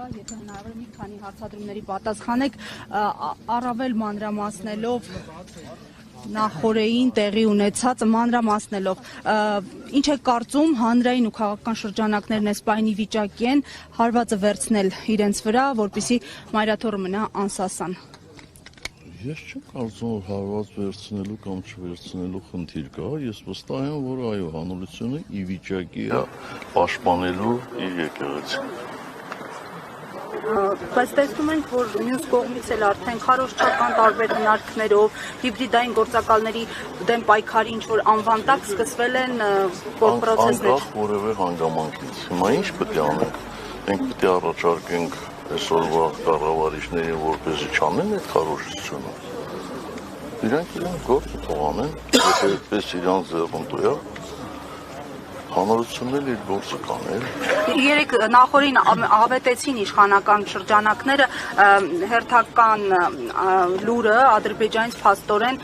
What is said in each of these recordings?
կա, եթե հնարավոր մի քանի հարցադրումների պատասխանեք, առավել մանրամասնելով նախորդին տեղի ունեցածը մանրամասնելով, ինչ է կարծում հանրային ու քաղաքական շրջանակներն էսպայնի վիճակի են հարվածը վերցնել իրենց վրա, որպեսզի մայրաթոռը մնա անսասան։ Ես չեմ կարծում, որ հարված վերցնելու կամ չվերցնելու խնդիր կա, ես վստահ եմ, որ այո, հանրությունը ի վիճակի է պաշտպանելու իր եկեղեցին։ Բայց տեսնում ենք, որ մյուս կողմից էլ արդեն քարոզչական տարբեր հնարքներով, հիբրիդային գործակալների դեմ պայքարի ինչ-որ անվան տակ սկսվել են պրոցեսներ։ Անկախ որևէ հանգամանքից։ Հիմա ինչ պետք է անենք։ Մենք պետք է առաջարկենք այսօրվա կառավարիչներին, որպեսզի չանեն այդ քարոզությունը։ Իրանք գործը թող անեն, եթե այդպես իրանց ձեռնտու է, հանրությունն էլ իր գործը կանել։ Երեք նախորդին ավետեցին իշխանական շրջանակները հերթական լուրը Ադրբեջանից փաստորեն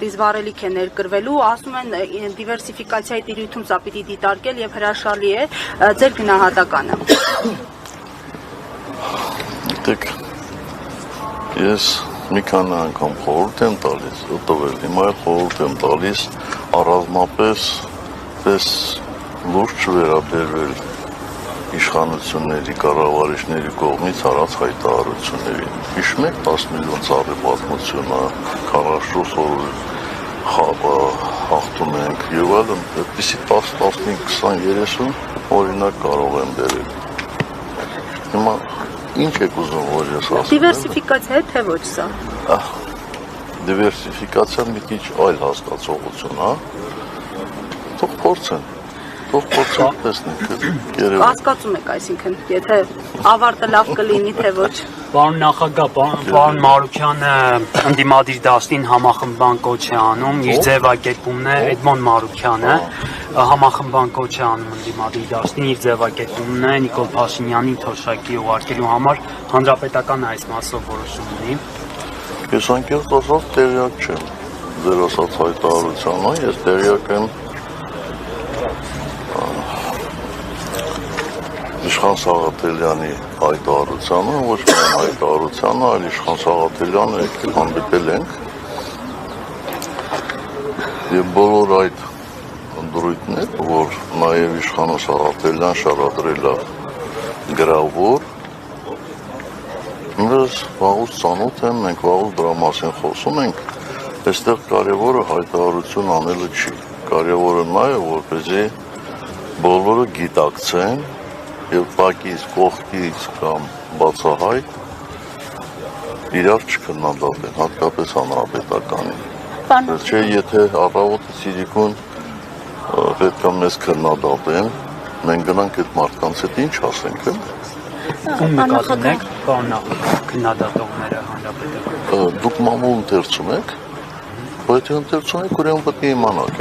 դիզվառելիք է ներկրվելու, ասում են դիվերսիֆիկացիայի տիրույթում սա պիտի դիտարկել եւ հրաշալի է ձեր գնահատականը։ Գիտեք, ես մի քանի անգամ խորհուրդ եմ տալիս, տվել, հիմա էլ խորհուրդ եմ տալիս առանձնապես պես լուրջ չվերաբերվել իշխանությունների, կառավարիչների կողմից արած հայտարարություններին։ Հիշում եք 10 միլիոն ծառի պատմությունը, 44 օր խաղը հաղթում ենք եւ այլն, այդպիսի 10, 15, 20, 30 օրինակ կարող եմ բերել։ Հիմա ինչ եք ուզում, որ ես ասեմ։ Դիվերսիֆիկացիա է թե ոչ սա։ Դիվերսիֆիկացիան մի քիչ այլ հասկացողություն, հա։ Թող փորձեն տեսնենք։ Կասկածում եք, այսինքն, եթե ավարտը լավ կլինի, թե ոչ։ Պարոն նախագահ, պարոն Մարուքյանը ընդդիմադիր դաշտին համախմբան կոչ է անում, իր ձևակերպումն է Էդմոն Մարուքյանը համախմբան կոչ է անում ընդդիմադիր դաշտին, իր ձևակերպումն է Նիկոլ Փաշինյանին թոշակի ուղարկելու համար, հանրապետականը այս մասով որոշում ունի։ Ես անկեղծ ասած տեղյակ չեմ ձեր ասած հայտարարությանը, ես տեղյակ եմ Իշխան Սաղաթելյանի հայտարարությանը, ոչ միայն հայտարարությանը, այլ Իշխան Սաղաթելյանը եկել հանդիպել ենք եւ բոլոր այդ ընդրույթները, որ նաեւ Իշխան Սաղաթելյան շարադրել է գրավոր, ինձ վաղուց ծանոթ եմ, մենք վաղուց դրա մասին խոսում ենք, այստեղ կարևորը հայտարարություն անելը չի, կարևորը նա է, որպեսզի բոլորը գիտակցեն եւ տակից, կողքից կամ բացահայտ իրար չքննադատեն, հատկապես հանրապետականին։ Չէ, եթե առավոտը Սիրիկուն պետք է մեզ քննադատեն, մենք գնանք այդ մարդկանց հետ ինչ ասենք, Ում նկատում եք, պարոն նախագահ, քննադատողները հանրապետական։ Դուք մամուլ ընթերցում եք, բայց ընթերցում եք, ուրեմն պետք է իմանաք։